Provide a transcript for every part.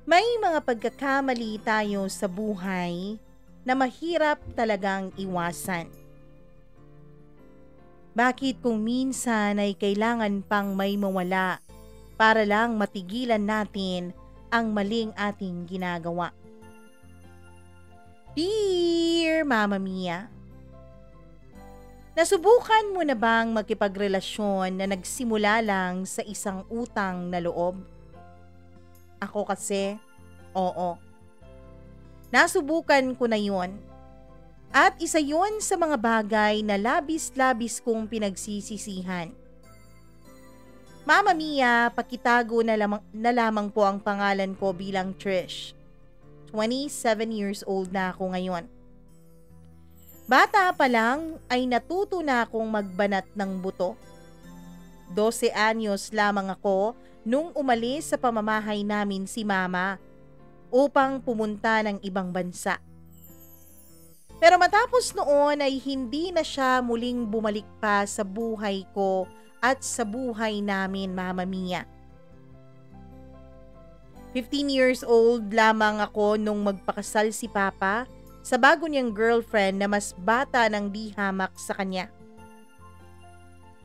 May mga pagkakamali tayo sa buhay na mahirap talagang iwasan. Bakit kung minsan ay kailangan pang may mawala para lang matigilan natin ang maling ating ginagawa? Dear Mama Mia, nasubukan mo na bang makipagrelasyon na nagsimula lang sa isang utang na loob? Ako kasi, oo. Nasubukan ko na yon. At isa yon sa mga bagay na labis-labis kong pinagsisisihan. Mama Mia, pakitago na lamang po ang pangalan ko bilang Trish. 27 years old na ako ngayon. Bata pa lang ay natuto na akong magbanat ng buto. 12 anyos lamang ako nung umalis sa pamamahay namin si Mama upang pumunta ng ibang bansa. Pero matapos noon ay hindi na siya muling bumalik pa sa buhay ko at sa buhay namin, Mama Mia. 15 years old lamang ako nung magpakasal si Papa sa bago niyang girlfriend na mas bata ng di hamak sa kanya.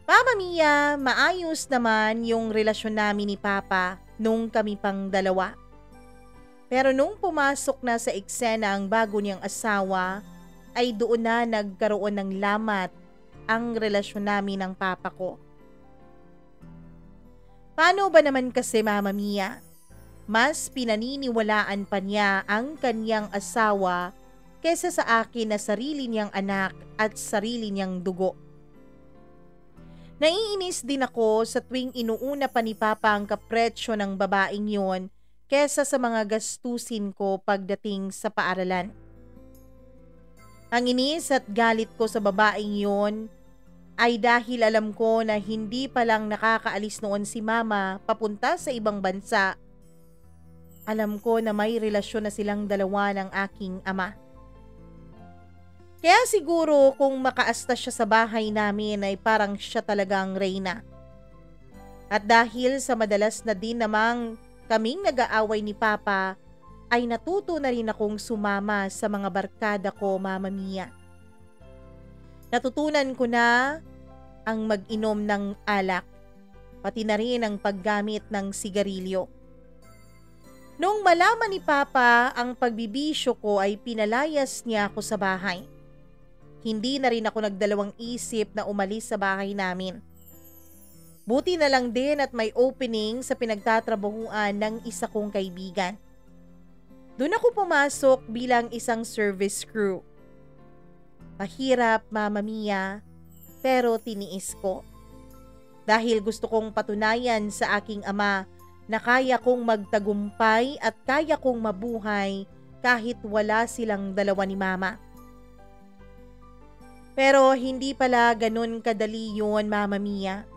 Mama Mia, maayos naman yung relasyon namin ni Papa nung kami pang dalawa. Pero nung pumasok na sa eksena ang bago niyang asawa, ay doon na nagkaroon ng lamat ang relasyon namin ng Papa ko. Paano ba naman kasi, Mama Mia? Mas pinaniniwalaan pa niya ang kanyang asawa kesa sa akin na sarili niyang anak at sarili niyang dugo. Naiinis din ako sa tuwing inuuna pa ni Papa ang kapretsyo ng babaeng yon kesa sa mga gastusin ko pagdating sa paaralan. Ang inis at galit ko sa babaeng yon ay dahil alam ko na hindi pa lang nakakaalis noon si Mama papunta sa ibang bansa. Alam ko na may relasyon na silang dalawa ng aking ama. Kaya siguro kung makaasta siya sa bahay namin ay parang siya talagang reyna. At dahil sa madalas na din namang kaming nag-aaway ni Papa, ay natuto na rin akong sumama sa mga barkada ko, Mama Mia. Natutunan ko na ang mag-inom ng alak, pati na rin ang paggamit ng sigarilyo. Nung malaman ni Papa ang pagbibisyo ko ay pinalayas niya ako sa bahay. Hindi na rin ako nagdalawang isip na umalis sa bahay namin. Buti na lang din at may opening sa pinagtatrabahuan ng isa kong kaibigan. Doon ako pumasok bilang isang service crew. Mahirap, Mama Mia, pero tiniis ko. Dahil gusto kong patunayan sa aking ama na kaya kong magtagumpay at kaya kong mabuhay kahit wala silang dalawa ni Mama. Pero hindi pala ganun kadali yun, Mama Mia.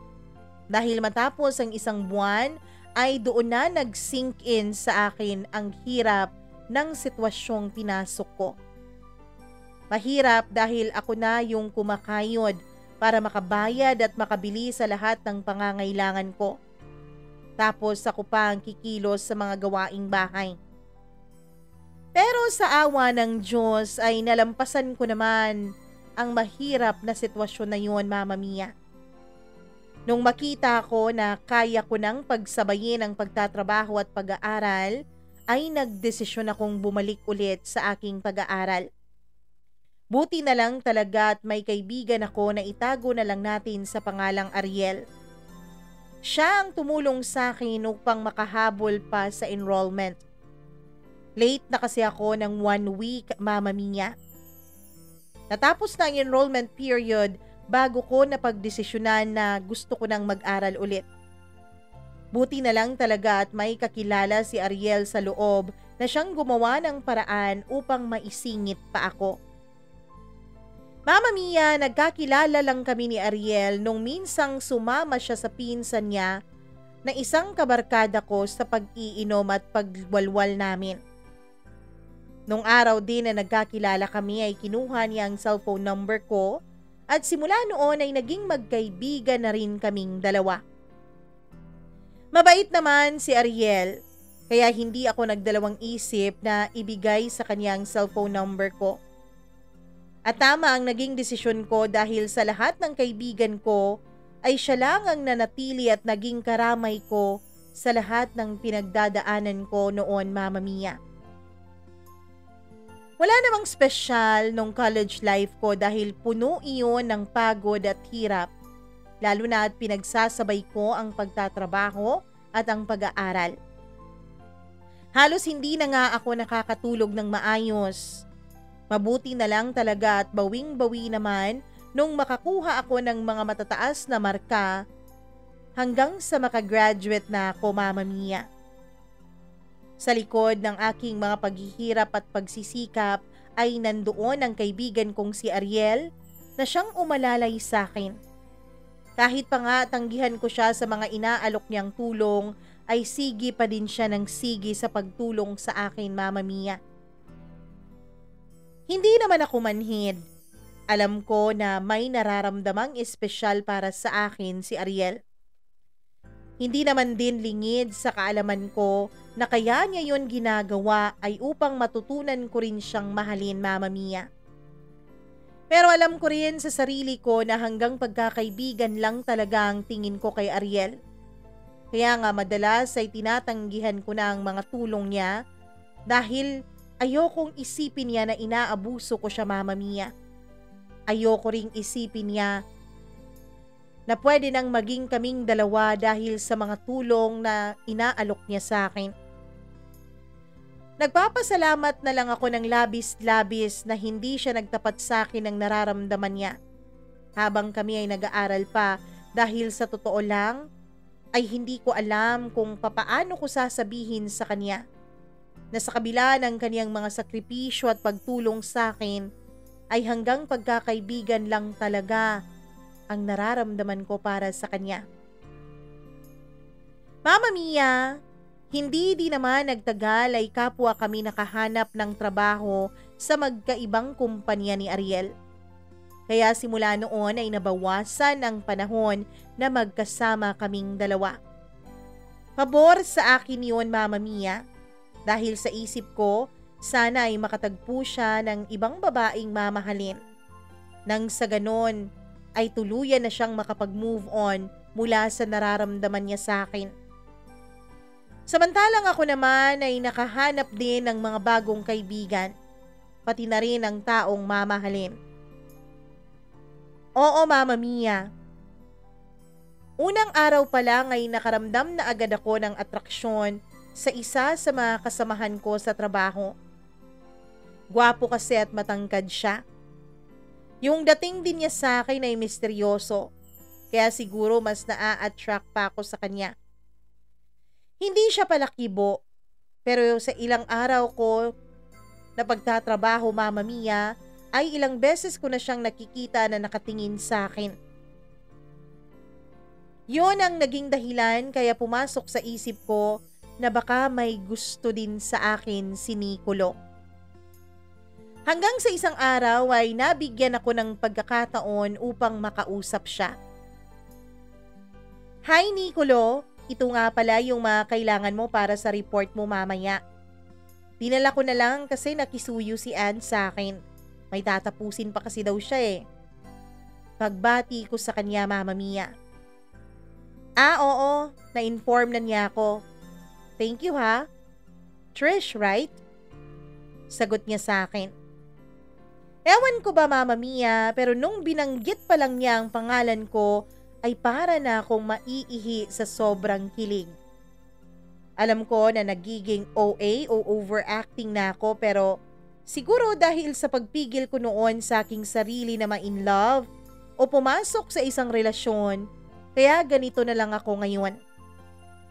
Dahil matapos ang isang buwan ay doon na nag-sink in sa akin ang hirap ng sitwasyong pinasok ko. Mahirap dahil ako na yung kumakayod para makabayad at makabili sa lahat ng pangangailangan ko. Tapos ako pa ang kikilos sa mga gawaing bahay. Pero sa awa ng Diyos ay nalampasan ko naman ang mahirap na sitwasyon na yun, Mama Mia. Nung makita ko na kaya ko nang pagsabayin ang pagtatrabaho at pag-aaral, ay nagdesisyon akong bumalik ulit sa aking pag-aaral. Buti na lang talaga at may kaibigan ako na itago na lang natin sa pangalang Ariel. Siya ang tumulong sa akin upang makahabol pa sa enrollment. Late na kasi ako ng 1 week, Mama Mia. Natapos na ang enrollment period bago ko napagdesisyonan na gusto ko nang mag-aral ulit. Buti na lang talaga at may kakilala si Ariel sa loob na siyang gumawa ng paraan upang maisingit pa ako. Mama Mia, nagkakilala lang kami ni Ariel nung minsang sumama siya sa pinsan niya na isang kabarkada ko sa pag-iinom at pagwalwal namin. Nung araw din na nagkakilala kami ay kinuha niya ang cellphone number ko at simula noon ay naging magkaibigan na rin kaming dalawa. Mabait naman si Ariel, Kaya hindi ako nagdalawang isip na ibigay sa kanya ang cellphone number ko. At tama ang naging desisyon ko dahil sa lahat ng kaibigan ko ay siya lang ang nanatili at naging karamay ko sa lahat ng pinagdadaanan ko noon, Mama Mia. Wala namang special nung college life ko dahil puno iyon ng pagod at hirap, lalo na at pinagsasabay ko ang pagtatrabaho at ang pag-aaral. Halos hindi na nga ako nakakatulog ng maayos. Mabuti na lang talaga at bawing-bawi naman nung makakuha ako ng mga matataas na marka hanggang sa makagraduate na ako, Mama Mia. Sa likod ng aking mga paghihirap at pagsisikap ay nandoon ang kaibigan kong si Ariel na siyang umalalay sa akin. Kahit pa nga tanggihan ko siya sa mga inaalok niyang tulong, ay sige pa din siya ng sige sa pagtulong sa akin, Mama Mia. Hindi naman ako manhid. Alam ko na may nararamdamang espesyal para sa akin si Ariel. Hindi naman din lingid sa kaalaman ko na kaya niya yun ginagawa ay upang matutunan ko rin siyang mahalin, Mama Mia. Pero alam ko rin sa sarili ko na hanggang pagkakaibigan lang talaga ang tingin ko kay Ariel. Kaya nga madalas ay tinatanggihan ko na ang mga tulong niya dahil ayokong isipin niya na inaabuso ko siya, Mama Mia. Ayoko ring isipin niya na pwede nang maging kaming dalawa dahil sa mga tulong na inaalok niya sa akin. Nagpapasalamat na lang ako ng labis-labis na hindi siya nagtapat sa akin ng nararamdaman niya habang kami ay nag-aaral pa dahil sa totoo lang ay hindi ko alam kung papaano ko sasabihin sa kanya na sa kabila ng kaniyang mga sakripisyo at pagtulong sa akin ay hanggang pagkakaibigan lang talaga ang nararamdaman ko para sa kanya. Mama Mia, hindi din naman nagtagal ay kapwa kami nakahanap ng trabaho sa magkaibang kumpanya ni Ariel. Kaya simula noon ay nabawasan ang panahon na magkasama kaming dalawa. Pabor sa akin yun, Mama Mia, dahil sa isip ko sana ay makatagpo siya ng ibang babaeng mamahalin. Nang sa ganon ay tuluyan na siyang makapag-move on mula sa nararamdaman niya sa akin. Samantalang ako naman ay nakahanap din ng mga bagong kaibigan, pati na rin ang taong mamahalin. Oo, Mama Mia. Unang araw pa lang ay nakaramdam na agad ako ng atraksyon sa isa sa mga kasamahan ko sa trabaho. Gwapo kasi at matangkad siya. Yung dating din niya sa akin ay misteryoso, kaya siguro mas naa-attract pa ako sa kanya. Hindi siya palakibo, pero sa ilang araw ko na pagtatrabaho, Mama Mia, ay ilang beses ko na siyang nakikita na nakatingin sa akin. Yun ang naging dahilan kaya pumasok sa isip ko na baka may gusto din sa akin si Nicolo. Hanggang sa isang araw ay nabigyan ako ng pagkakataon upang makausap siya. Hi Nicolo, ito nga pala yung mga kailangan mo para sa report mo mamaya. Dinala ko na lang kasi nakisuyo si Ann sa akin. May tatapusin pa kasi daw siya eh. Pagbati ko sa kanya, Mama Mia. Oo, na-inform na niya ako. Thank you ha. Trish, right? Sagot niya sa akin. Ewan ko ba, Mama Mia, pero nung binanggit pa lang niya ang pangalan ko, ay para na akong maiihi sa sobrang kilig. Alam ko na nagiging OA o overacting na ako pero siguro dahil sa pagpigil ko noon sa aking sarili na ma-in love o pumasok sa isang relasyon, kaya ganito na lang ako ngayon.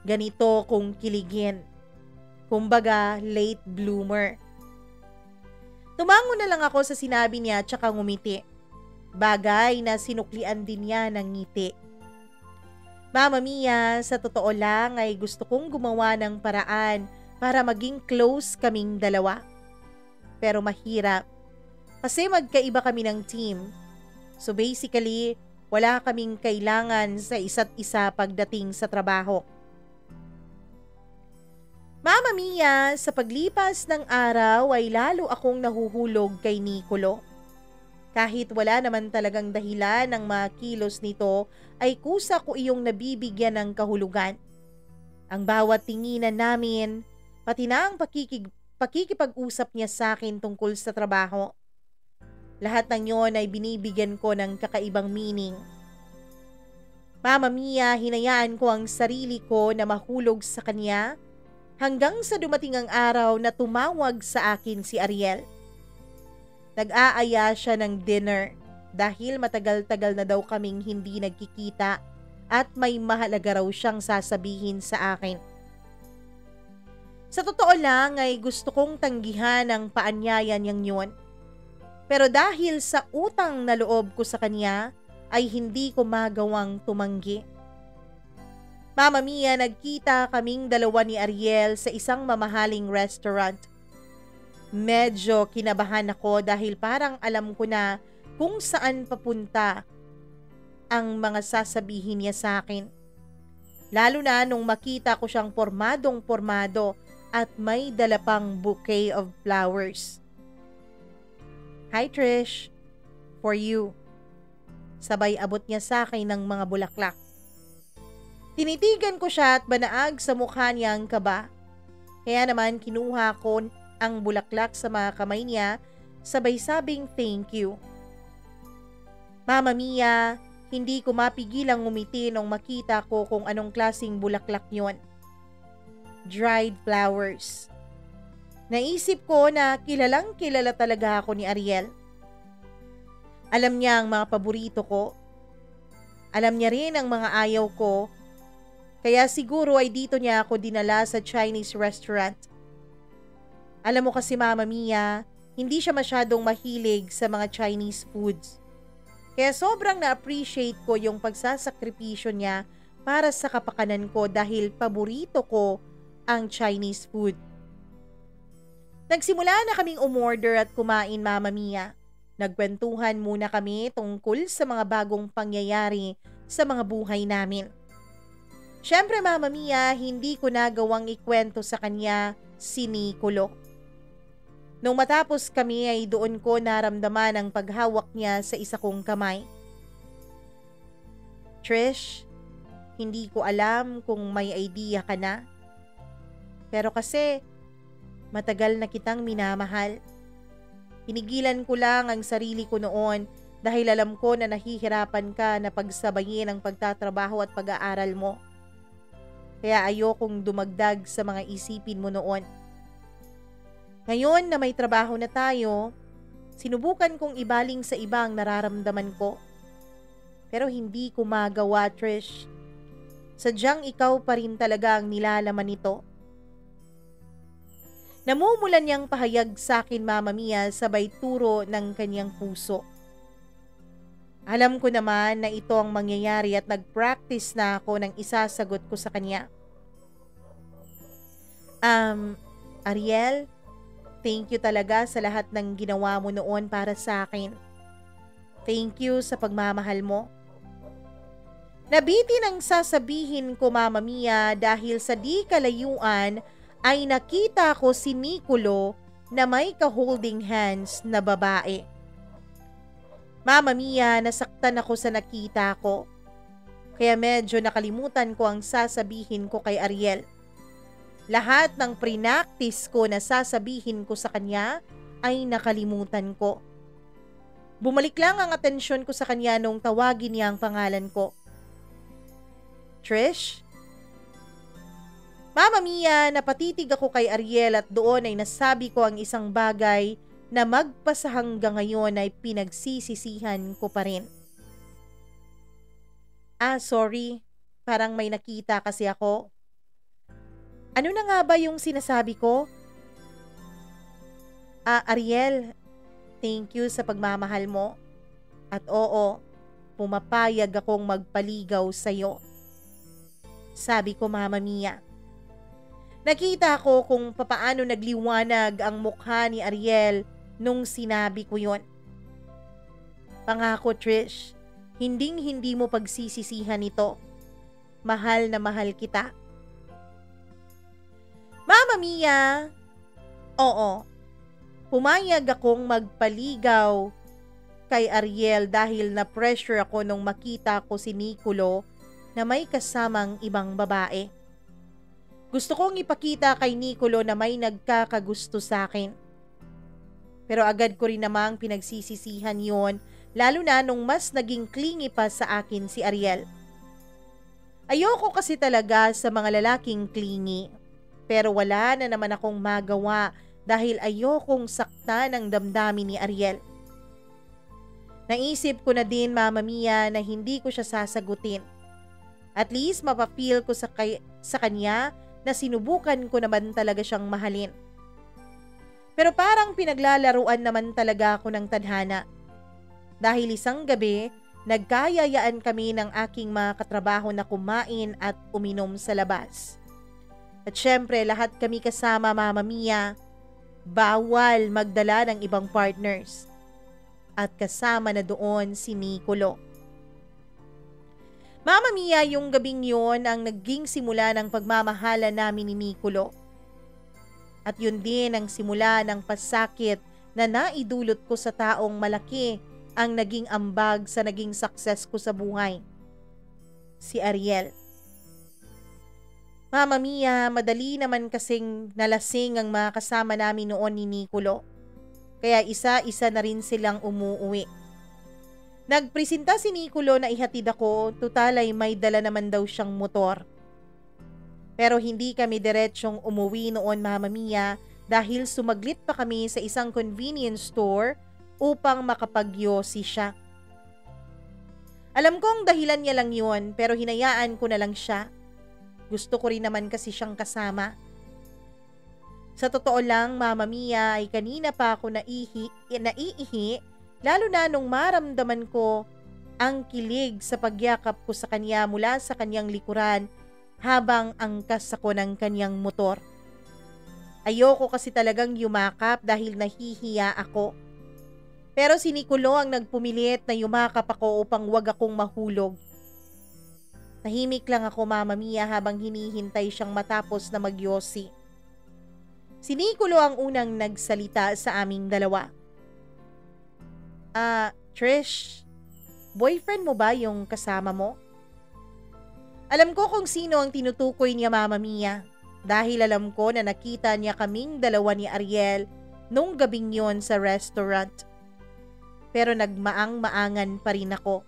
Ganito kong kiligin. Kumbaga, late bloomer. Tumango na lang ako sa sinabi niya at saka ngumiti. Bagay na sinuklian din niya ng ngiti. Mama Mia, sa totoo lang ay gusto kong gumawa ng paraan para maging close kaming dalawa. Pero mahirap kasi magkaiba kami ng team. So basically, wala kaming kailangan sa isa't isa pagdating sa trabaho. Mama Mama Mia, sa paglipas ng araw ay lalo akong nahuhulog kay Nicolo. Kahit wala naman talagang dahilan ng mga kilos nito, ay kusa ko iyong nabibigyan ng kahulugan. Ang bawat tinginan namin, pati na ang pakikipag-usap niya sa akin tungkol sa trabaho. Lahat ng yon ay binibigyan ko ng kakaibang meaning. Mama Mia, hinayaan ko ang sarili ko na mahulog sa kanya hanggang sa dumating ang araw na tumawag sa akin si Ariel. Nag-aaya siya ng dinner dahil matagal-tagal na daw kaming hindi nagkikita at may mahalaga raw siyang sasabihin sa akin. Sa totoo lang ay gusto kong tanggihan ang paanyaya niyang yun. Pero dahil sa utang na loob ko sa kanya ay hindi ko magawang tumanggi. Mama Mia, nagkita kaming dalawa ni Ariel sa isang mamahaling restaurant. Medyo kinabahan ako dahil parang alam ko na kung saan papunta ang mga sasabihin niya sa akin. Lalo na nung makita ko siyang pormadong-pormado at may dala pang bouquet of flowers. Hi Trish, for you. Sabay abot niya sa akin ng mga bulaklak. Tinitigan ko siya at banaag sa mukha niya ang kaba. Kaya naman kinuha ko ang bulaklak sa mga kamay niya, sabay sabing thank you. Mama Mia, hindi ko mapigilang ngumiti nung makita ko kung anong klaseng bulaklak yon. Dried flowers. Naisip ko na kilalang kilala talaga ako ni Ariel. Alam niya ang mga paborito ko. Alam niya rin ang mga ayaw ko. Kaya siguro ay dito niya ako dinala sa Chinese restaurant. Alam mo kasi Mama Mia, hindi siya masyadong mahilig sa mga Chinese foods. Kaya sobrang na-appreciate ko yung pagsasakripisyo niya para sa kapakanan ko dahil paborito ko ang Chinese food. Nagsimula na kaming umorder at kumain Mama Mia. Nagkwentuhan muna kami tungkol sa mga bagong pangyayari sa mga buhay namin. Siyempre Mama Mia, hindi ko nagawang ikwento sa kanya si Nicolo. Nung matapos kami ay doon ko naramdaman ang paghawak niya sa isa kong kamay. Trish, hindi ko alam kung may idea ka na. Pero kasi matagal na kitang minamahal. Pinigilan ko lang ang sarili ko noon dahil alam ko na nahihirapan ka na pagsabayin ang pagtatrabaho at pag-aaral mo. Kaya ayokong dumagdag sa mga isipin mo noon. Ngayon na may trabaho na tayo, sinubukan kong ibaling sa iba ang nararamdaman ko. Pero hindi ko magawa, Trish. Sadyang ikaw pa rin talaga ang nilalaman nito. Namumulan niyang pahayag sa akin Mama Mia sabay turo ng kanyang puso. Alam ko naman na ito ang mangyayari at nag-practice na ako ng isasagot ko sa kanya. Ariel, thank you talaga sa lahat ng ginawa mo noon para sa akin. Thank you sa pagmamahal mo. Nabitin ang sasabihin ko Mama Mia dahil sa di kalayuan ay nakita ko si Nicolo na may ka-holding hands na babae. Mama Mia, nasaktan ako sa nakita ko. Kaya medyo nakalimutan ko ang sasabihin ko kay Ariel. Lahat ng prinaktis ko na sasabihin ko sa kanya ay nakalimutan ko. Bumalik lang ang atensyon ko sa kanya nung tawagin niya ang pangalan ko. Trish? Mama Mia, napatitig ako kay Ariel at doon ay nasabi ko ang isang bagay na magpasa hanggang ngayon ay pinagsisisihan ko pa rin. Sorry. Parang may nakita kasi ako. Ano na nga ba yung sinasabi ko? Ariel, thank you sa pagmamahal mo. At oo, pumapayag akong magpaligaw sa'yo. Sabi ko Mama Mia. Nakita ko kung papaano nagliwanag ang mukha ni Ariel nung sinabi ko yon. Pangako Trish, hinding-hindi mo pagsisisihan ito. Mahal na mahal kita. Mama Mia, oo, pumayag akong magpaligaw kay Ariel dahil na-pressure ako nung makita ko si Nicolo na may kasamang ibang babae. Gusto kong ipakita kay Nicolo na may nagkakagusto sa akin. Pero agad ko rin namang pinagsisisihan yon, lalo na nung mas naging clingy pa sa akin si Ariel. Ayoko kasi talaga sa mga lalaking clingy. Pero wala na naman akong magawa dahil ayokong saktan ang damdamin ni Ariel. Naisip ko na din, Mama Mia, na hindi ko siya sasagutin. At least mapapeel ko sa kanya na sinubukan ko naman talaga siyang mahalin. Pero parang pinaglalaruan naman talaga ako ng tadhana. Dahil isang gabi, nagkayayaan kami ng aking mga katrabaho na kumain at uminom sa labas. At syempre, lahat kami kasama, Mama Mia, bawal magdala ng ibang partners. At kasama na doon si Nicolo. Mama Mia, yung gabing yon ang naging simula ng pagmamahala namin ni Nicolo. At yun din ang simula ng pasakit na naidulot ko sa taong malaki ang naging ambag sa naging success ko sa buhay. Si Ariel. Mama Mia, madali naman kasing nalasing ang mga kasama namin noon ni Nicolo. Kaya isa-isa na rin silang umuuwi. Nagpresenta si Nicolo na ihatid ako, tutal ay may dala naman daw siyang motor. Pero hindi kami diretsyong umuwi noon, Mama Mia, dahil sumaglit pa kami sa isang convenience store upang makapagyosi siya. Alam kong dahilan niya lang yun, pero hinayaan ko na lang siya. Gusto ko rin naman kasi siyang kasama. Sa totoo lang, Mama Mia, ay kanina pa ako naiihi, lalo na nung maramdaman ko ang kilig sa pagyakap ko sa kanya mula sa kanyang likuran habang angkas ako ng kanyang motor. Ayoko kasi talagang yumakap dahil nahihiya ako. Pero si Nicolo ang nagpumilit na yumakap ako upang wag akong mahulog. Tahimik lang ako, Mama Mia, habang hinihintay siyang matapos na magyosi. Si Nicolo ang unang nagsalita sa aming dalawa. Trish, boyfriend mo ba yung kasama mo? Alam ko kung sino ang tinutukoy niya, Mama Mia, dahil alam ko na nakita niya kaming dalawa ni Ariel nung gabing yon sa restaurant. Pero nagmaang-maangan pa rin ako.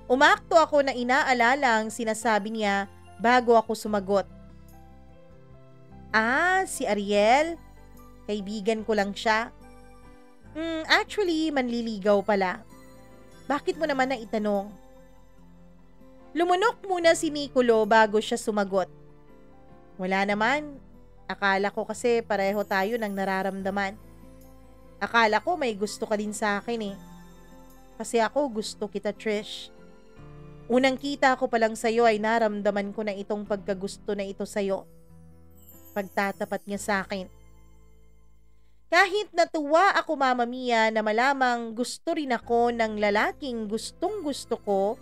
Umakto ako na inaalala ang sinasabi niya bago ako sumagot. Si Ariel? Kaibigan ko lang siya. Actually, manliligaw pala. Bakit mo naman na itanong? Lumunok muna si Nicolo bago siya sumagot. Wala naman. Akala ko kasi pareho tayo ng nararamdaman. Akala ko may gusto ka din sa akin eh. Kasi ako gusto kita, Trish. Unang kita ko pa lang sa'yo ay naramdaman ko na itong pagkagusto na ito sa'yo. Pagtatapat niya sa akin. Kahit natuwa ako, Mama Mia, na malamang gusto rin ako ng lalaking gustong gusto ko,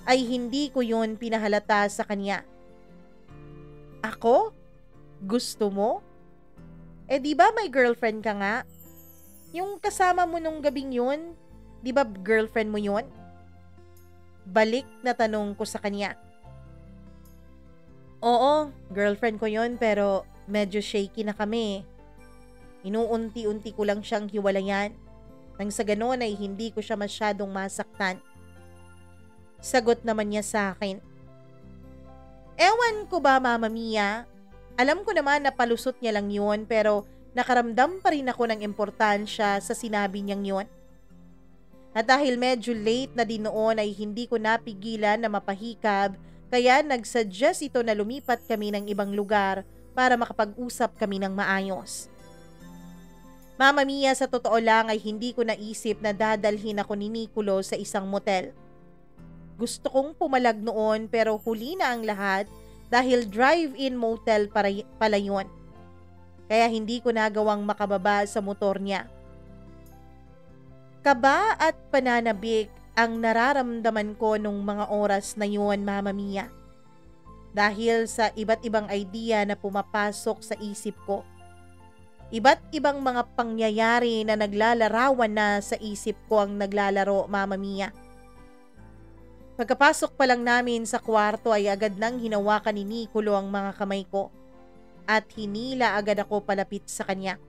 ay hindi ko yun pinahalata sa kanya. Ako? Gusto mo? Di ba may girlfriend ka nga? Yung kasama mo nung gabing yun, di ba girlfriend mo yun? Balik na tanong ko sa kanya. Oo, girlfriend ko yun, pero medyo shaky na kami. Inuunti-unti ko lang siyang hiwalayan. Nang sa ganoon ay hindi ko siya masyadong masaktan. Sagot naman niya sa akin. Ewan ko ba, Mama Mia? Alam ko naman na palusot niya lang yun, pero nakaramdam pa rin ako ng importansya sa sinabi niyang yun. At dahil medyo late na din noon ay hindi ko napigilan na mapahikab, kaya nagsuggest ito na lumipat kami ng ibang lugar para makapag-usap kami ng maayos. Mama Mia, sa totoo lang ay hindi ko naisip na dadalhin ako ni Nicolo sa isang motel. Gusto kong pumalag noon pero huli na ang lahat dahil drive-in motel pala yun. Kaya hindi ko nagawang makababa sa motor niya. Kaba at pananabik ang nararamdaman ko nung mga oras na yun, Mama Mia. dahil sa iba't ibang idea na pumapasok sa isip ko. Iba't ibang mga pangyayari na naglalarawan na sa isip ko ang naglalaro, Mama Mia. Pagkapasok pa lang namin sa kwarto ay agad nang hinawakan ni Nicolo ang mga kamay ko at hinila agad ako palapit sa kanya.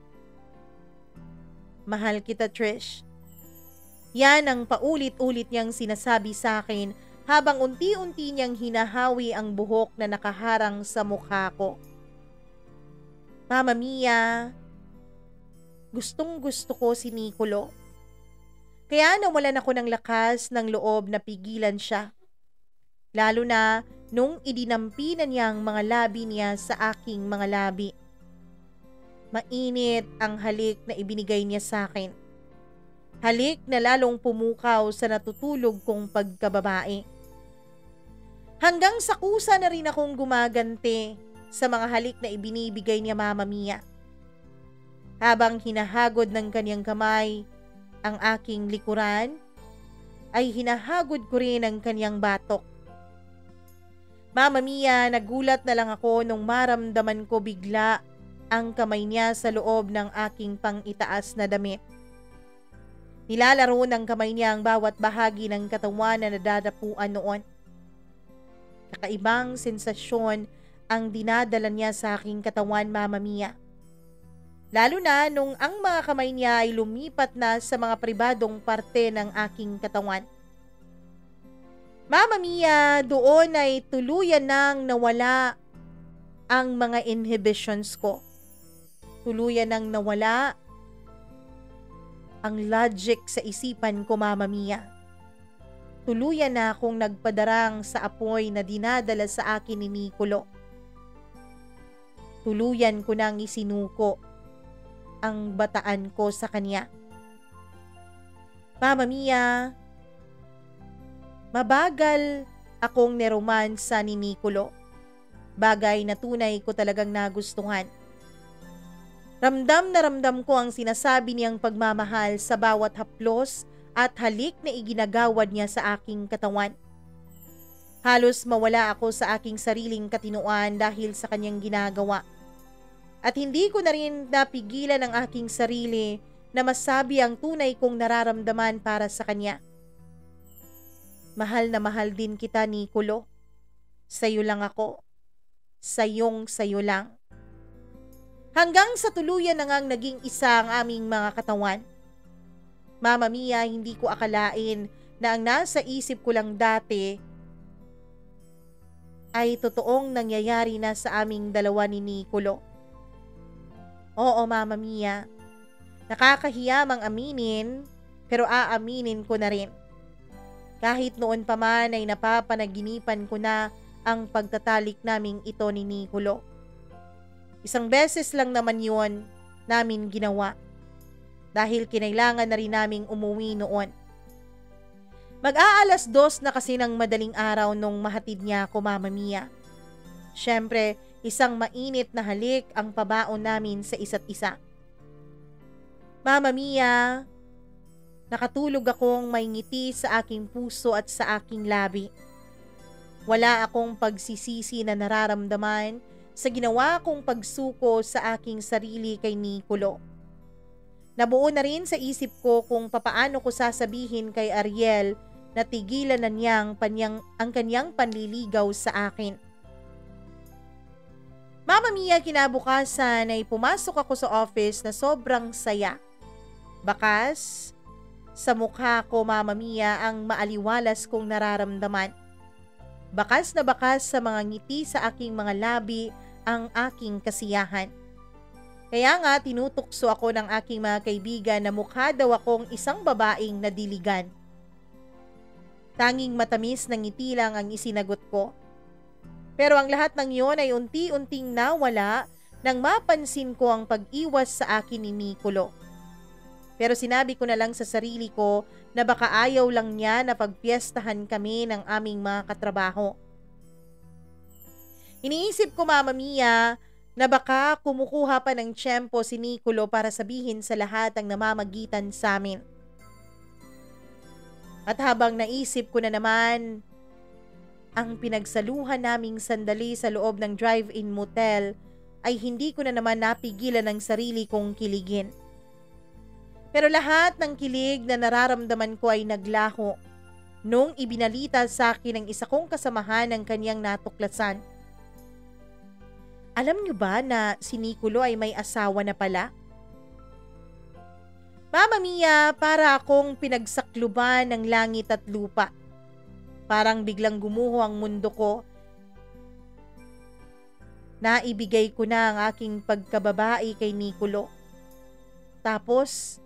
Mahal kita, Trish. Yan ang paulit-ulit niyang sinasabi sa akin habang unti-unti niyang hinahawi ang buhok na nakaharang sa mukha ko. Mama Mia, gustong gusto ko si Nicolo. Kaya nawalan ako ng lakas ng loob na pigilan siya. Lalo na nung idinampi na niya ang mga labi niya sa aking mga labi. Mainit ang halik na ibinigay niya sa akin. Halik na lalong pumukaw sa natutulog kong pagkababae. Hanggang sa kusa na rin akong gumagante sa mga halik na ibinibigay niya, Mama Mia. Habang hinahagod ng kanyang kamay ang aking likuran, ay hinahagod ko rin ang kanyang batok. Mama Mia, nagulat na lang ako nung maramdaman ko bigla ang kamay niya sa loob ng aking pang-itaas na damit. Nilalaro ng kamay niya ang bawat bahagi ng katawan na nadadapuan noon. Kakaibang sensasyon ang dinadala niya sa aking katawan, Mama Mia. Lalo na nung ang mga kamay niya ay lumipat na sa mga pribadong parte ng aking katawan. Mama Mia, doon ay tuluyan nang nawala ang mga inhibitions ko. Tuluyan nang nawala ang logic sa isipan ko, Mama Mia. Tuluyan na akong nagpadarang sa apoy na dinadala sa akin ni Nicolo. Tuluyan ko nang isinuko ang bataan ko sa kanya. Mama Mia, mabagal akong neromansa ni Nicolo. Bagay na tunay ko talagang nagustuhan. Ramdam na ramdam ko ang sinasabi niyang pagmamahal sa bawat haplos at halik na iginagawad niya sa aking katawan. Halos mawala ako sa aking sariling katinuan dahil sa kanyang ginagawa. At hindi ko na rin napigilan ang aking sarili na masabi ang tunay kong nararamdaman para sa kanya. Mahal na mahal din kita, Nicolo. Sa'yo lang ako. Sayo lang. Hanggang sa tuluyan na ngang naging isa ang aming mga katawan. Mama Mia, hindi ko akalain na ang nasa isip ko lang dati ay totoong nangyayari na sa aming dalawa ni Nicolo. Oo, Mama Mia. Nakakahiya mang aminin, pero aaminin ko na rin. Kahit noon pa man ay napapanaginipan ko na ang pagtatalik naming ito ni Nicolo. Isang beses lang naman yun namin ginawa. Dahil kinailangan na rin naming umuwi noon. Mag-aalas 2 na kasi ng madaling araw nung mahatid niya ako, Mama Mia. Siyempre, isang mainit na halik ang pabaon namin sa isa't isa. Mama Mia, nakatulog akong may ngiti sa aking puso at sa aking labi. Wala akong pagsisisi na nararamdaman sa ginawa kong pagsuko sa aking sarili kay Nicolo. Nabuo na rin sa isip ko kung papaano ko sasabihin kay Ariel na tigilan na niyang ang kanyang panliligaw sa akin. Mama Mia, kinabukasan ay pumasok ako sa office na sobrang saya. Bakas sa mukha ko, Mama Mia, ang maaliwalas kong nararamdaman. Bakas na bakas sa mga ngiti sa aking mga labi ang aking kasiyahan. Kaya nga tinutukso ako ng aking mga kaibigan na mukha daw akong isang babaeng nadiligan. Tanging matamis na ngiti lang ang isinagot ko. Pero ang lahat ng iyon ay unti-unting nawala nang mapansin ko ang pag-iwas sa akin ni Nicolo. Pero sinabi ko na lang sa sarili ko na baka ayaw lang niya na pagpiestahan kami ng aming mga katrabaho. Iniisip ko, Mama Mia, na baka kumukuha pa ng tiyempo si Nicolo para sabihin sa lahat ang namamagitan sa amin. At habang naisip ko na naman ang pinagsaluhan naming sandali sa loob ng drive-in motel ay hindi ko na naman napigilan ang sarili kong kiligin. Pero lahat ng kilig na nararamdaman ko ay naglaho nung ibinalita sa akin ng isa kong kasamahan ng kanyang natuklasan. Alam niyo ba na si Nicolo ay may asawa na pala? Mama Mia, para akong pinagsakluban ng langit at lupa. Parang biglang gumuho ang mundo ko. Naibigay ko na ang aking pagkababae kay Nicolo. Tapos,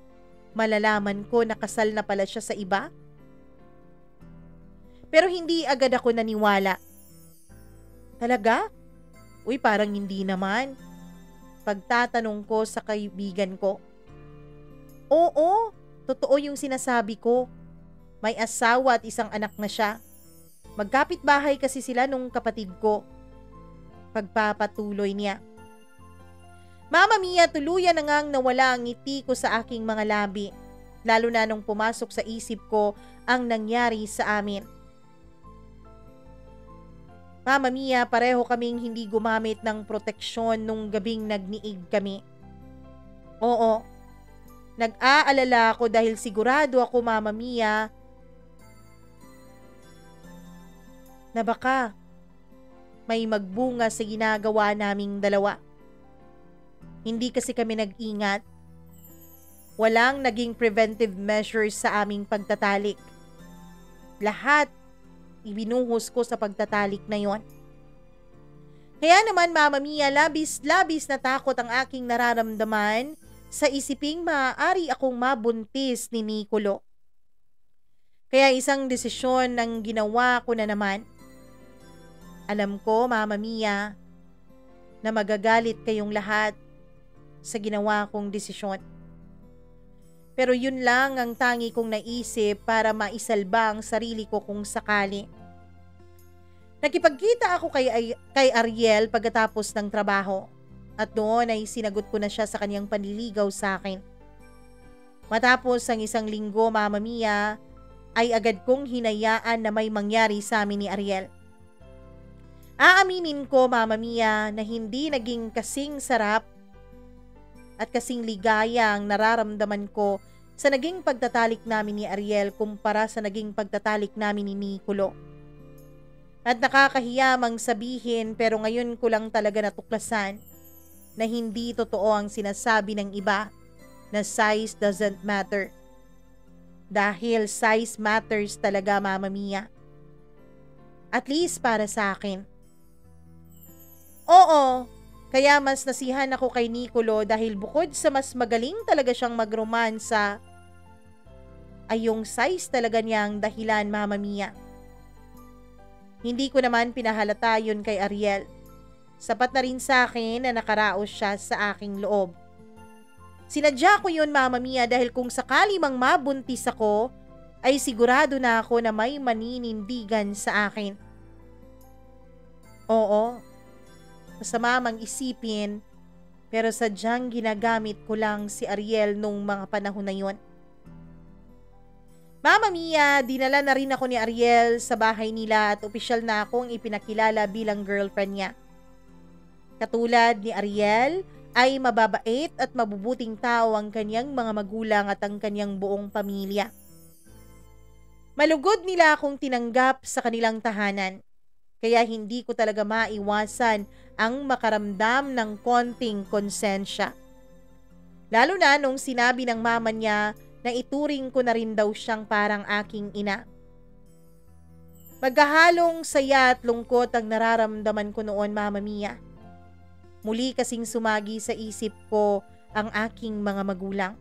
malalaman ko na kasal na pala siya sa iba? Pero hindi agad ako naniwala. Talaga? Uy, parang hindi naman. Pagtatanong ko sa kaibigan ko. Oo, totoo yung sinasabi ko. May asawa at isang anak na siya. Magkapit-bahay kasi sila nung kapatid ko. Pagpapatuloy niya. Mama Mia, tuluyan na ngang nawala ang ngiti ko sa aking mga labi. Lalo na nung pumasok sa isip ko ang nangyari sa amin. Mama Mia, pareho kaming hindi gumamit ng proteksyon nung gabing nagniig kami. Oo, nag-aalala ako dahil sigurado ako, Mama Mia, na baka may magbunga sa ginagawa naming dalawa. Hindi kasi kami nag-ingat. Walang naging preventive measures sa aming pagtatalik. Lahat ibinuhos ko sa pagtatalik na yon. Kaya naman, Mama Mia, labis-labis na takot ang aking nararamdaman sa isiping maaari akong mabuntis ni Nicolo. Kaya isang desisyon ang ginawa ko na naman. Alam ko, Mama Mia, na magagalit kayong lahat sa ginawa kong desisyon. Pero yun lang ang tangi kong naisip para maisalba ang sarili ko kung sakali. Nakipagkita ako kay Ariel pagkatapos ng trabaho at doon ay sinagot ko na siya sa kanyang panliligaw sa akin. Matapos ang isang linggo, Mama Mia, ay agad kong hinayaan na may mangyari sa amin ni Ariel. Aaminin ko, Mama Mia, na hindi naging kasing sarap at kasing ligaya ang nararamdaman ko sa naging pagtatalik namin ni Ariel kumpara sa naging pagtatalik namin ni Nicolo. At nakakahiya mang sabihin, pero ngayon ko lang talaga natuklasan na hindi totoo ang sinasabi ng iba na size doesn't matter. Dahil size matters talaga, Mama Mia. At least para sa akin. Oo, kaya mas nasihan ako kay Nicolo dahil bukod sa mas magaling talaga siyang magromansa, ay yung size talaga niya ang dahilan, Mama Mia. Hindi ko naman pinahalata yun kay Ariel. Sapat na rin sa akin na nakaraos siya sa aking loob. Sinadya ko yun, Mama Mia, dahil kung sakali mang mabuntis ako, ay sigurado na ako na may maninindigan sa akin. Oo, masama mang isipin, pero sadyang ginagamit ko lang si Ariel nung mga panahon na yun. Mama Mia, dinala na rin ako ni Ariel sa bahay nila at opisyal na akong ipinakilala bilang girlfriend niya. Katulad ni Ariel, ay mababait at mabubuting tao ang kanyang mga magulang at ang kanyang buong pamilya. Malugod nila akong tinanggap sa kanilang tahanan, kaya hindi ko talaga maiwasan ang makaramdam ng konting konsensya. Lalo na nung sinabi ng mama niya na ituring ko na rin daw siyang parang aking ina. Magkahalong saya at lungkot ang nararamdaman ko noon, Mama Mia. Muli kasing sumagi sa isip ko ang aking mga magulang.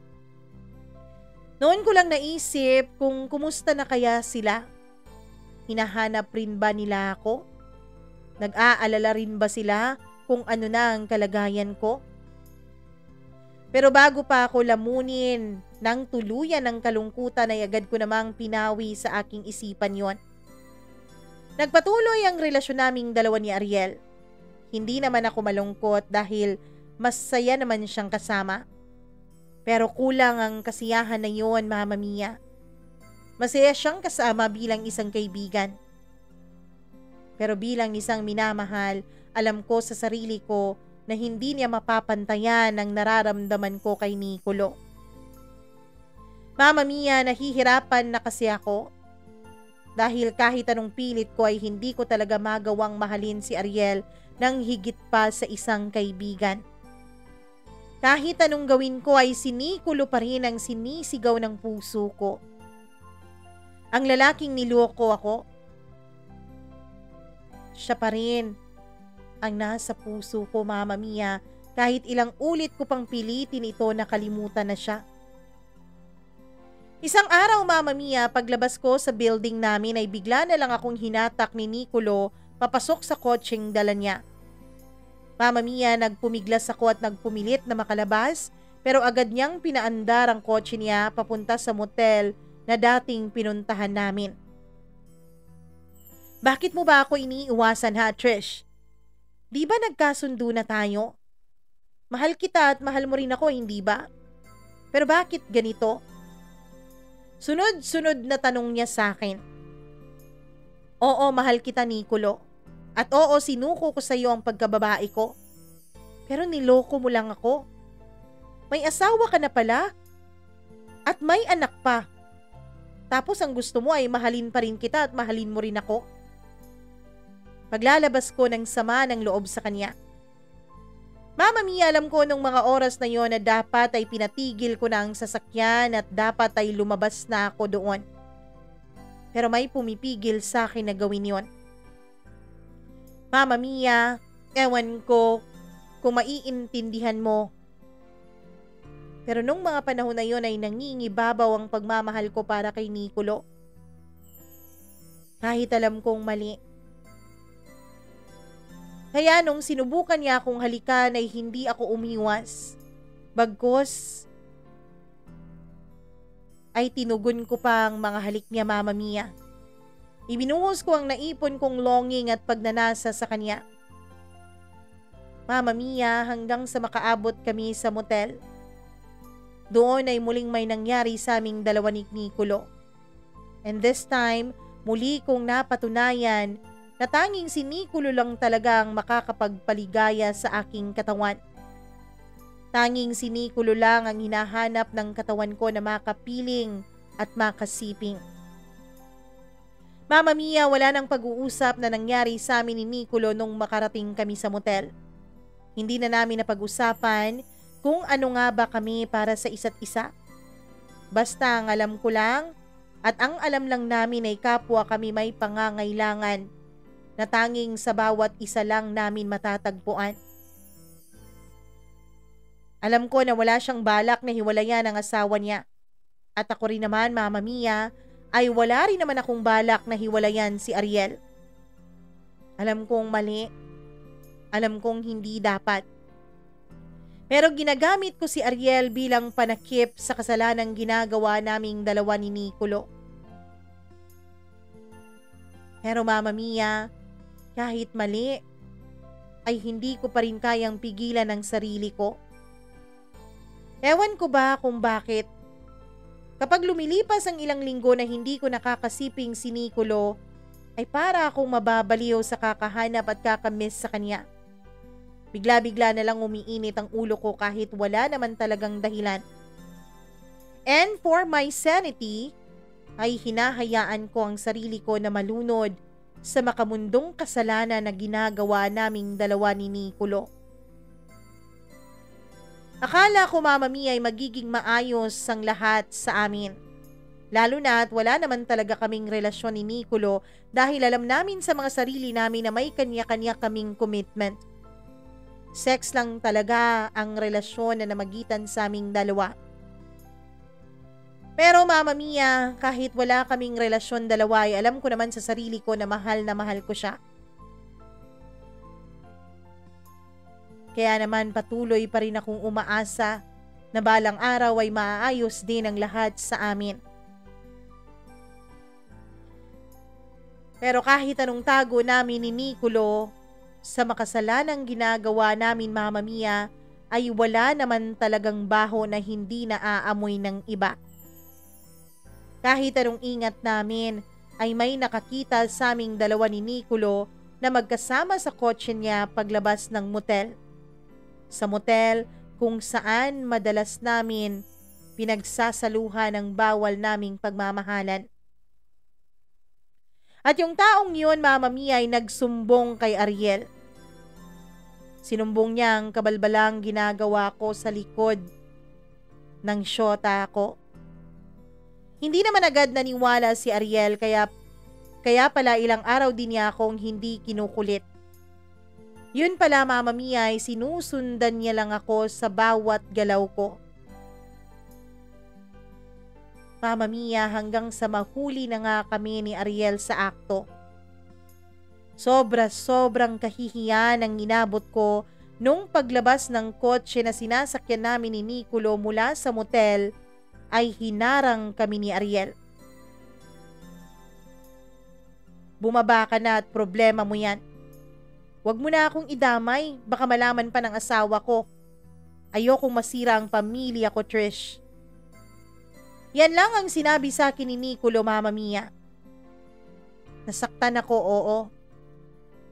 Noon ko lang naisip kung kumusta na kaya sila. Hinahanap rin ba nila ako? Nag-aalala rin ba sila kung ano na ang kalagayan ko? Pero bago pa ako lamunin ng tuluyan ng kalungkutan ay agad ko namang pinawi sa aking isipan yon. Nagpatuloy ang relasyon naming dalawa ni Ariel. Hindi naman ako malungkot dahil masaya naman siyang kasama. Pero kulang ang kasiyahan na yon, Mama Mia. Masaya siyang kasama bilang isang kaibigan. Pero bilang isang minamahal, alam ko sa sarili ko na hindi niya mapapantayan ang nararamdaman ko kay Nicolo. Mama Mia, nahihirapan na kasi ako. Dahil kahit anong pilit ko ay hindi ko talaga magawang mahalin si Ariel ng higit pa sa isang kaibigan. Kahit anong gawin ko ay si Nicolo pa rin ang sinisigaw ng puso ko. Ang lalaking niloko ako, siya pa rin ang nasa puso ko, Mama Mia, kahit ilang ulit ko pang pilitin ito, nakalimutan na siya. Isang araw, Mama Mia, paglabas ko sa building namin ay bigla na lang akong hinatak ni Nicolo papasok sa kotseng dala niya. Mama Mia, nagpumiglas ako at nagpumilit na makalabas, pero agad niyang pinaandar ang kotse niya papunta sa motel na dating pinuntahan namin. Bakit mo ba ako iniiwasan, ha, Trish? Di ba nagkasundo na tayo? Mahal kita at mahal mo rin ako, hindi ba? Pero bakit ganito? Sunod-sunod na tanong niya sa akin. Oo, mahal kita, Nicolo. At oo, sinuko ko sa iyo ang pagkababae ko. Pero niloko mo lang ako. May asawa ka na pala. At may anak pa. Tapos ang gusto mo ay mahalin pa rin kita at mahalin mo rin ako. Paglalabas ko ng sama ng loob sa kanya. Mama Mia, alam ko nung mga oras na yon na dapat ay pinatigil ko na ang sasakyan at dapat ay lumabas na ako doon. Pero may pumipigil sa akin na gawin yon. Mama Mia, ewan ko kung maiintindihan mo. Pero nung mga panahon na yon ay nangingibabaw ang pagmamahal ko para kay Nicolo. Kahit alam kong mali. Kaya nung sinubukan niya akong halikan ay hindi ako umiwas. Bagkus ay tinugon ko pa ang mga halik niya, Mama Mia. Ibinuhos ko ang naipon kong longing at pagnanasa sa kanya. Mama Mia, hanggang sa makaabot kami sa motel. Doon ay muling may nangyari sa aming dalawa ni Nicolo. And this time, muli kong napatunayan na tanging si Nicolo lang talaga ang makakapagpaligaya sa aking katawan. Tanging si Nicolo lang ang hinahanap ng katawan ko na makapiling at makasiping. Mama Mia, wala nang pag-uusap na nangyari sa amin ni Nicolo nung makarating kami sa motel. Hindi na namin napag-usapan kung ano nga ba kami para sa isa't isa. Basta ang alam ko lang at ang alam lang namin ay kapwa kami may pangangailangan na tanging sa bawat isa lang namin matatagpuan. Alam ko na wala siyang balak na hiwalayan ang asawa niya. At ako rin naman, Mama Mia, ay wala rin naman akong balak na hiwalayan si Ariel. Alam kong mali. Alam kong hindi dapat. Pero ginagamit ko si Ariel bilang panakip sa kasalanang ginagawa naming dalawa ni Nicolo. Pero Mama Mia, kahit mali, ay hindi ko pa rin kayang pigilan ang sarili ko. Ewan ko ba kung bakit. Kapag lumilipas ang ilang linggo na hindi ko nakakasiping si Nicolo, ay para akong mababaliw sa kakahanap at kakamiss sa kanya. Bigla-bigla na lang umiinit ang ulo ko kahit wala naman talagang dahilan. And for my sanity, ay hinahayaan ko ang sarili ko na malunod sa makamundong kasalanan na ginagawa naming dalawa ni Nicolo. Akala ko, Mama Mia, ay magiging maayos ang lahat sa amin. Lalo na at wala naman talaga kaming relasyon ni Nicolo dahil alam namin sa mga sarili namin na may kanya-kanya kaming commitment. Sex lang talaga ang relasyon na namagitan sa aming dalawa. Pero Mama Mia, kahit wala kaming relasyon dalawa ay alam ko naman sa sarili ko na mahal ko siya. Kaya naman patuloy pa rin akong umaasa na balang araw ay maayos din ang lahat sa amin. Pero kahit anong tago namin ni Nicolo sa makasalanang ginagawa namin, Mama Mia, ay wala naman talagang baho na hindi naaamoy ng iba. Kahit anong ingat namin ay may nakakita sa aming dalawa ni Nicolo na magkasama sa kotse niya paglabas ng motel. Sa motel kung saan madalas namin pinagsasaluhan ang bawal naming pagmamahalan. At yung taong yun, Mama Mia, ay nagsumbong kay Ariel. Sinumbong niya ang kabalbalang ginagawa ko sa likod ng syota ko. Hindi naman agad naniwala si Ariel kaya pala ilang araw din niya akong hindi kinukulit. Yun pala, Mama Mia, ay sinusundan niya lang ako sa bawat galaw ko. Mama Mia, hanggang sa mahuli na nga kami ni Ariel sa akto. Sobrang kahihiyan ang inabot ko nung paglabas ng kotse na sinasakyan namin ni Nicolo mula sa motel ay hinarang kami ni Ariel. Bumaba ka na at problema mo yan. Huwag mo na akong idamay, baka malaman pa ng asawa ko. Ayokong masira ang pamilya ko, Trish. Yan lang ang sinabi sa akin ni Nicolo, Mama Mia. Nasaktan ako, oo.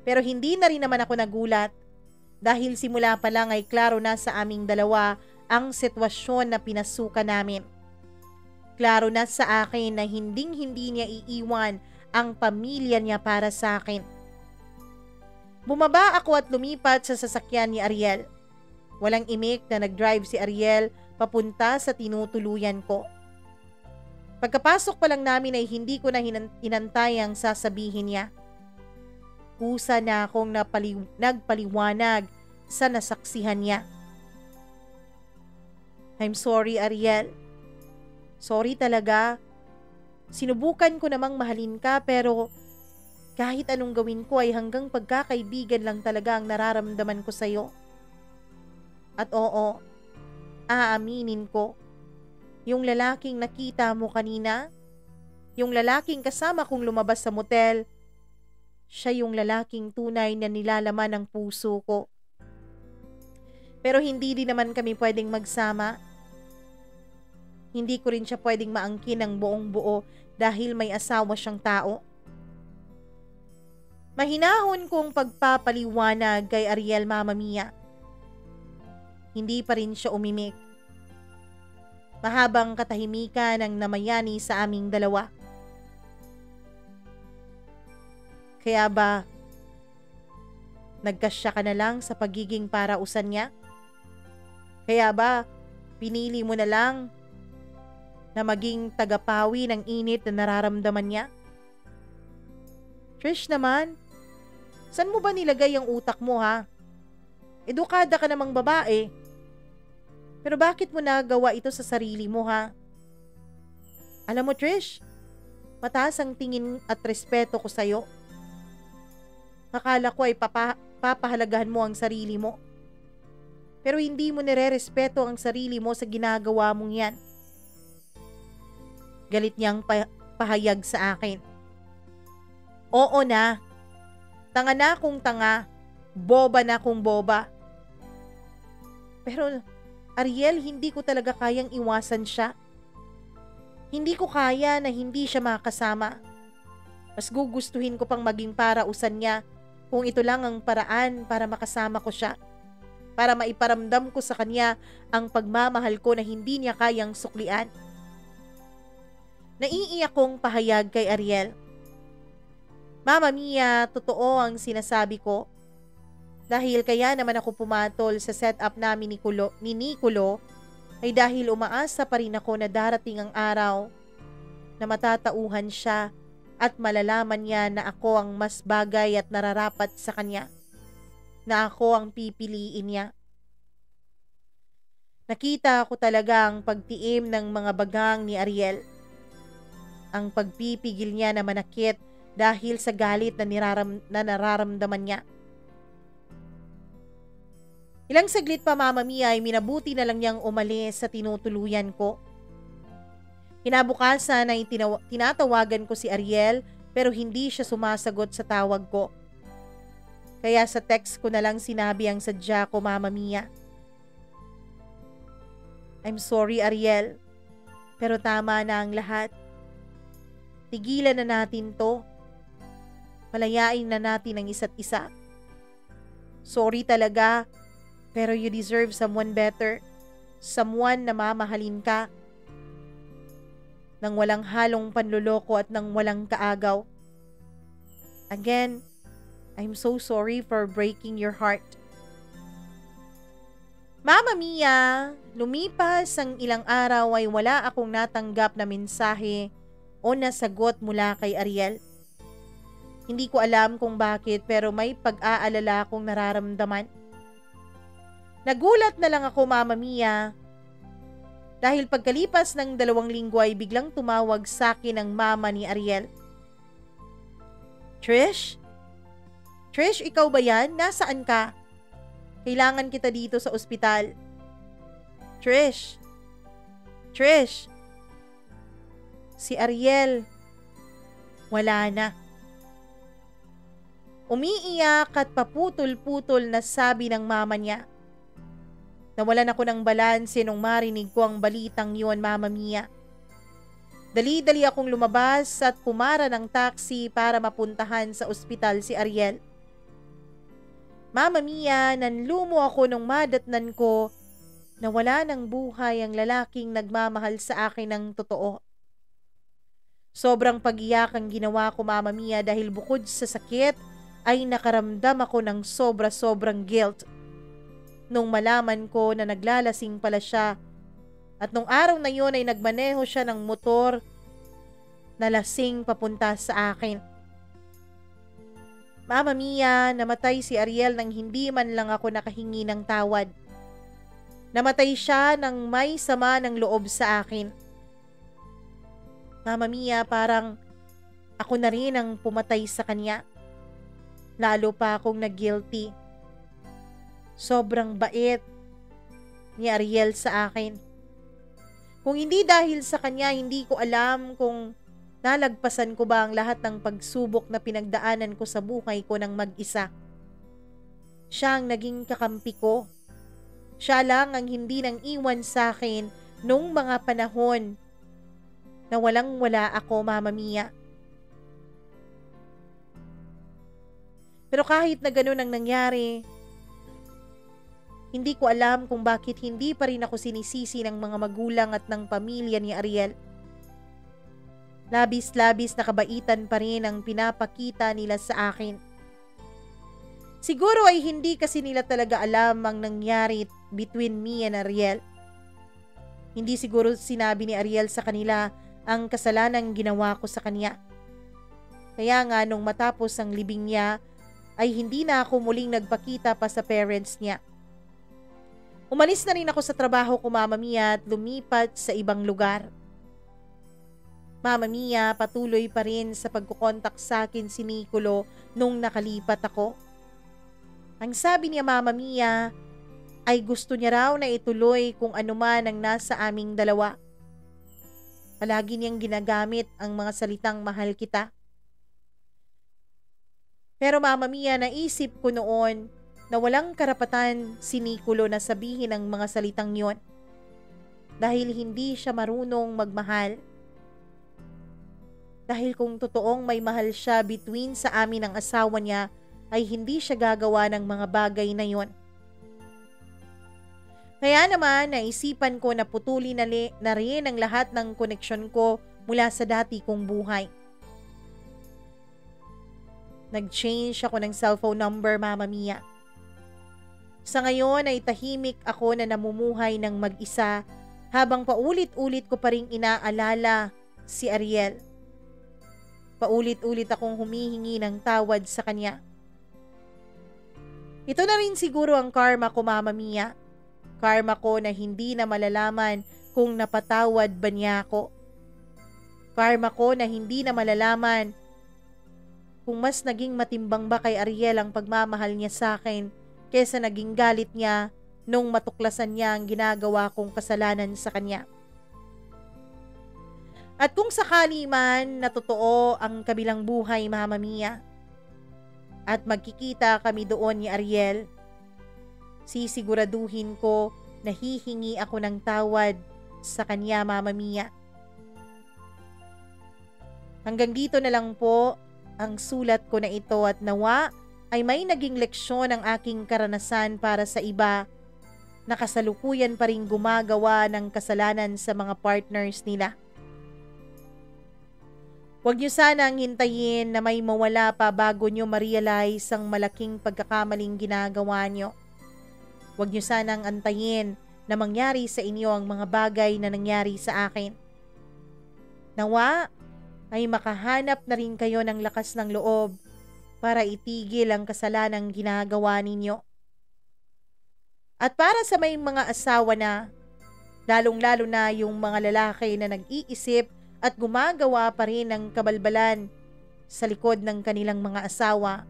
Pero hindi na rin naman ako nagulat dahil simula pa lang ay klaro na sa aming dalawa ang sitwasyon na pinasukan namin. Klaro na sa akin na hinding-hindi niya iiwan ang pamilya niya para sa akin. Bumaba ako at lumipat sa sasakyan ni Ariel. Walang imik na nag-drive si Ariel papunta sa tinutuluyan ko. Pagkapasok pa lang namin ay hindi ko na inantay ang sasabihin niya. Kusa na akong nagpaliwanag sa nasaksihan niya. I'm sorry, Ariel. Sorry talaga. Sinubukan ko namang mahalin ka pero kahit anong gawin ko ay hanggang pagkakaibigan lang talaga ang nararamdaman ko sa'yo. At oo, aaminin ko. Yung lalaking nakita mo kanina, yung lalaking kasama kong lumabas sa motel, siya yung lalaking tunay na nilalaman ng puso ko. Pero hindi din naman kami pwedeng magsama. Hindi ko rin siya pwedeng maangkin ng buong buo dahil may asawa siyang tao. Mahinahon kong pagpapaliwanag kay Ariel, Mama Mia. Hindi pa rin siya umimik. Mahabang katahimikan ang namayani sa aming dalawa. Kaya ba, nagkasya ka na lang sa pagiging parausan niya? Kaya ba, pinili mo na lang na maging tagapawi ng init na nararamdaman niya? Trish naman, saan mo ba nilagay ang utak mo, ha? Edukada ka namang babae. Pero bakit mo nagawa ito sa sarili mo, ha? Alam mo, Trish, mataas ang tingin at respeto ko sa'yo. Akala ko ay papahalagahan mo ang sarili mo. Pero hindi mo nire-respeto ang sarili mo sa ginagawa mong yan. Galit niyang pahayag sa akin. Oo na. Tanga na kung tanga. Boba na kung boba. Pero Ariel, hindi ko talaga kayang iwasan siya. Hindi ko kaya na hindi siya makasama. Mas gugustuhin ko pang maging parausan niya kung ito lang ang paraan para makasama ko siya. Para maiparamdam ko sa kanya ang pagmamahal ko na hindi niya kayang suklian. Naiiyak kong pahayag kay Ariel. Mama Mia, totoo ang sinasabi ko. Dahil kaya naman ako pumatol sa setup namin ni Nicolo ay dahil umaasa pa rin ako na darating ang araw na matatauhan siya at malalaman niya na ako ang mas bagay at nararapat sa kanya, na ako ang pipiliin niya. Nakita ko talaga ang pagtiim ng mga bagang ni Ariel. Ang pagpipigil niya na manakit dahil sa galit na nararamdaman niya. Ilang saglit pa, Mama Mia, ay minabuti na lang niyang umalis sa tinutuluyan ko. Kinabukasan ay tinatawagan ko si Ariel pero hindi siya sumasagot sa tawag ko. Kaya sa text ko na lang sinabi ang sadya ko, Mama Mia. I'm sorry, Ariel, pero tama na ang lahat. Tigilan na natin to. Palayain na natin ang isa't isa. Sorry talaga, pero you deserve someone better. Someone na mamahalin ka. Nang walang halong panluloko at nang walang kaagaw. Again, I'm so sorry for breaking your heart. Mama Mia, lumipas ang ilang araw ay wala akong natanggap na mensahe o nasagot mula kay Ariel. Hindi ko alam kung bakit pero may pag-aalala akong nararamdaman. Nagulat na lang ako, Mama Mia, dahil pagkalipas ng 2 linggo ay biglang tumawag sa akin ang mama ni Ariel. Trish? Trish, ikaw ba yan? Nasaan ka? Kailangan kita dito sa ospital. Trish? Trish? Si Ariel, wala na. Umiiyak at paputol-putol na sabi ng mama niya. Nawalan ako ng balanse nung marinig ko ang balitang yun, Mama Mia. Dali-dali akong lumabas at pumara ng taxi para mapuntahan sa ospital si Ariel. Mama Mia, nanlumo ako nung madatnan ko na wala ng buhay ang lalaking nagmamahal sa akin ng totoo. Sobrang pag-iyak ang ginawa ko, Mama Mia, dahil bukod sa sakit ay nakaramdam ako ng sobra-sobrang guilt nung malaman ko na naglalasing pala siya at nung araw na yun ay nagmaneho siya ng motor na lasing papunta sa akin. Mama Mia, namatay si Ariel nang hindi man lang ako nakahingi ng tawad. Namatay siya nang may sama ng loob sa akin. Mama Mia, parang ako na rin ang pumatay sa kanya. Lalo pa akong nag-guilty. Sobrang bait ni Ariel sa akin. Kung hindi dahil sa kanya, hindi ko alam kung nalagpasan ko ba ang lahat ng pagsubok na pinagdaanan ko sa buhay ko ng mag-isa. Siya ang naging kakampi ko. Siya lang ang hindi nang iwan sa akin nung mga panahon na walang-wala ako, Mama Mia. Pero kahit na ganun ang nangyari, hindi ko alam kung bakit hindi pa rin ako sinisisi ng mga magulang at ng pamilya ni Ariel. Labis-labis na kabaitan pa rin ang pinapakita nila sa akin. Siguro ay hindi kasi nila talaga alam ang nangyari between me and Ariel. Hindi siguro sinabi ni Ariel sa kanila ang kasalanang ginawa ko sa kanya. Kaya nga nung matapos ang libing niya, ay hindi na ako muling nagpakita pa sa parents niya. Umalis na rin ako sa trabaho ko, Mama Mia, at lumipat sa ibang lugar. Mama Mia, patuloy pa rin sa pagkukontak sa akin si Nicolo nung nakalipat ako. Ang sabi niya, Mama Mia, ay gusto niya raw na ituloy kung ano man ang nasa aming dalawa. Palagi niyang ginagamit ang mga salitang mahal kita. Pero Mama Mia, naisip ko noon na walang karapatan si Nicolo na sabihin ang mga salitang yon dahil hindi siya marunong magmahal. Dahil kung totoong may mahal siya between sa amin ng asawa niya, ay hindi siya gagawa ng mga bagay na yon. Kaya naman, naisipan ko na putulin na rin ang lahat ng koneksyon ko mula sa dati kong buhay. Nag-change ako ng cellphone number, Mama Mia. Sa ngayon ay tahimik ako na namumuhay ng mag-isa habang paulit-ulit ko pa ring inaalala si Ariel. Paulit-ulit akong humihingi ng tawad sa kanya. Ito na rin siguro ang karma ko, Mama Mia. Karma ko na hindi na malalaman kung napatawad ba niya ako. Karma ko na hindi na malalaman kung mas naging matimbang ba kay Ariel ang pagmamahal niya sa akin kesa naging galit niya nung matuklasan niya ang ginagawa kong kasalanan sa kanya. At kung sakali man na totoo ang kabilang buhay, Mama Mia, at magkikita kami doon ni Ariel, sisiguraduhin ko na hihingi ako ng tawad sa kanya, Mama Mia. Hanggang dito na lang po ang sulat ko na ito at nawa ay may naging leksyon ang aking karanasan para sa iba na kasalukuyan pa rin gumagawa ng kasalanan sa mga partners nila. Huwag niyo sanang hintayin na may mawala pa bago niyo ma-realize ang malaking pagkakamaling ginagawa niyo. Huwag niyo sanang antayin na mangyari sa inyo ang mga bagay na nangyari sa akin. Nawa ay makahanap na rin kayo ng lakas ng loob para itigil ang kasalanang ginagawa ninyo. At para sa may mga asawa na, lalong-lalo na yung mga lalaki na nag-iisip at gumagawa pa rin ng kabalbalan sa likod ng kanilang mga asawa,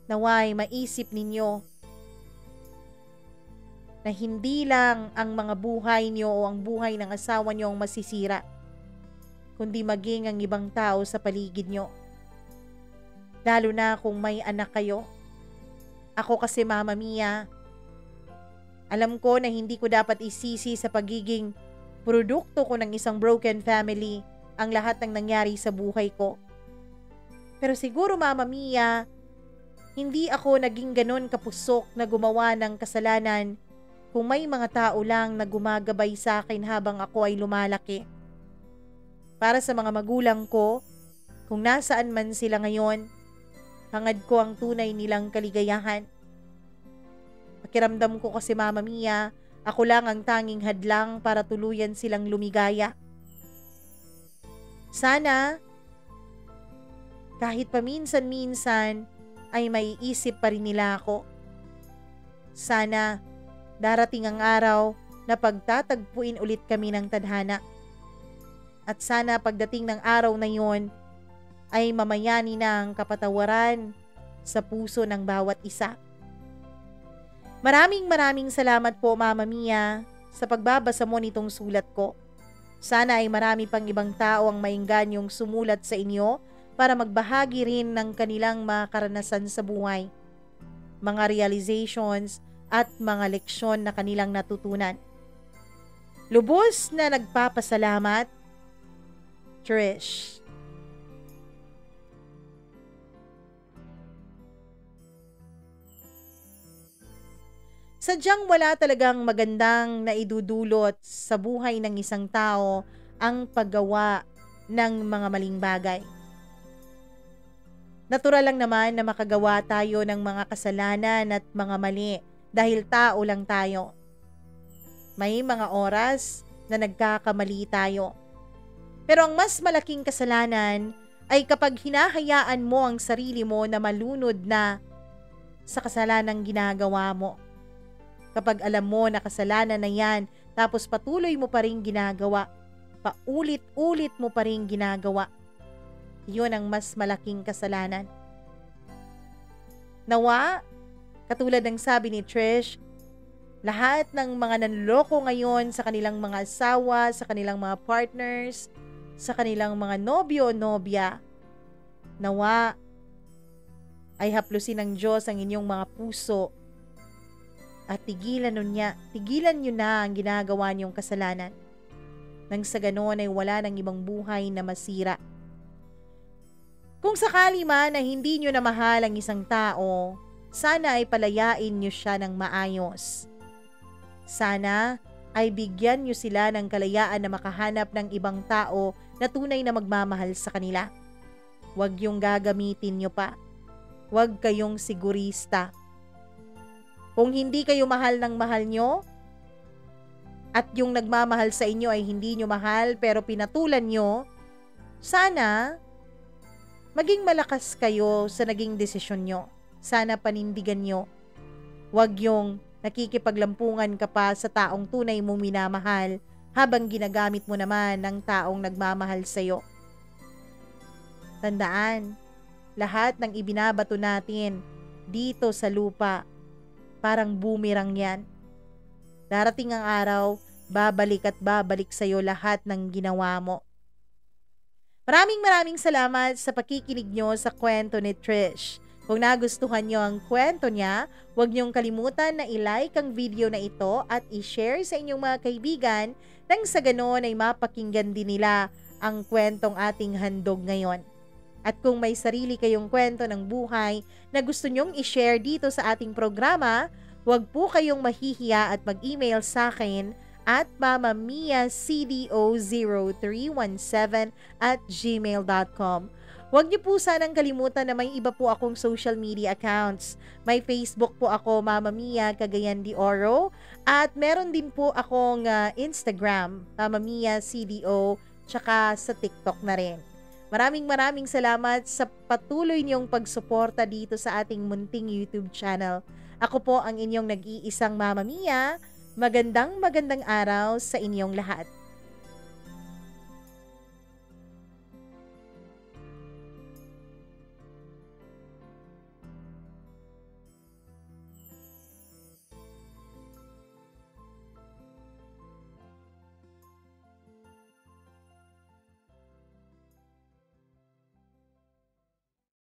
naway maisip ninyo na hindi lang ang mga buhay nyo o ang buhay ng asawa nyo ang masisira, kundi maging ang ibang tao sa paligid nyo. Lalo na kung may anak kayo. Ako kasi, Mama Mia, alam ko na hindi ko dapat isisi sa pagiging produkto ko ng isang broken family ang lahat ng nangyari sa buhay ko. Pero siguro, Mama Mia, hindi ako naging ganon kapusok na gumawa ng kasalanan kung may mga tao lang na gumagabay sa akin habang ako ay lumalaki. Para sa mga magulang ko, kung nasaan man sila ngayon, hangad ko ang tunay nilang kaligayahan. Pakiramdam ko kasi, Mama Mia, ako lang ang tanging hadlang para tuluyan silang lumigaya. Sana, kahit paminsan-minsan, ay maiisip pa rin nila ako. Sana, darating ang araw na pagtatagpuin ulit kami ng tadhana. At sana pagdating ng araw na yon ay mamayani na ang kapatawaran sa puso ng bawat isa. Maraming salamat po, Mama Mia, sa pagbabasa mo nitong sulat ko. Sana ay marami pang ibang tao ang mainggan sumulat sa inyo para magbahagi rin ng kanilang mga karanasan sa buhay, mga realizations at mga leksyon na kanilang natutunan. Lubos na nagpapasalamat, Trish. Sadyang wala talagang magandang naidudulot sa buhay ng isang tao ang paggawa ng mga maling bagay. Natural lang naman na makagawa tayo ng mga kasalanan at mga mali dahil tao lang tayo. May mga oras na nagkakamali tayo. Pero ang mas malaking kasalanan ay kapag hinahayaan mo ang sarili mo na malunod na sa kasalanang ginagawa mo. Kapag alam mo na kasalanan na yan, tapos patuloy mo pa rin ginagawa, paulit-ulit mo pa rin ginagawa, yun ang mas malaking kasalanan. Nawa, katulad ng sabi ni Trish, lahat ng mga nanloko ngayon sa kanilang mga asawa, sa kanilang mga partners, sa kanilang mga nobyo o nobya, nawa ay haplusin ng Diyos ang inyong mga puso at tigilan nyo na ang ginagawa niyong kasalanan. Nang sa ganoon ay wala ng ibang buhay na masira. Kung sakali man na hindi nyo na mahal ang isang tao, sana ay palayain nyo siya ng maayos. Sana ay bigyan nyo sila ng kalayaan na makahanap ng ibang tao na tunay na magmamahal sa kanila. Huwag yung gagamitin nyo pa. Huwag kayong sigurista. Kung hindi kayo mahal ng mahal nyo, at yung nagmamahal sa inyo ay hindi nyo mahal pero pinatulan nyo, sana maging malakas kayo sa naging desisyon nyo. Sana panindigan nyo. Huwag yung nakikipaglampungan ka pa sa taong tunay mo minamahal habang ginagamit mo naman ng taong nagmamahal sa'yo. Tandaan, lahat ng ibinabato natin dito sa lupa, parang boomerang yan. Darating ang araw, babalik at babalik sa'yo lahat ng ginawa mo. Maraming salamat sa pakikinig nyo sa kwento ni Trish. Kung nagustuhan nyo ang kwento niya, huwag nyong kalimutan na i-like ang video na ito at i-share sa inyong mga kaibigan nang sa ganon ay mapakinggan din nila ang kwentong ating handog ngayon. At kung may sarili kayong kwento ng buhay na gusto nyong i-share dito sa ating programa, huwag po kayong mahihiya at mag-email sa akin at mamamiacdo0317@gmail.com. Huwag niyo po sanang kalimutan na may iba po akong social media accounts. May Facebook po ako, Mama Mia Cagayan de Oro, at meron din po akong Instagram, Mama Mia CDO, tsaka sa TikTok na rin. Maraming salamat sa patuloy niyong pagsuporta dito sa ating munting YouTube channel. Ako po ang inyong nag-iisang Mama Mia. Magandang araw sa inyong lahat.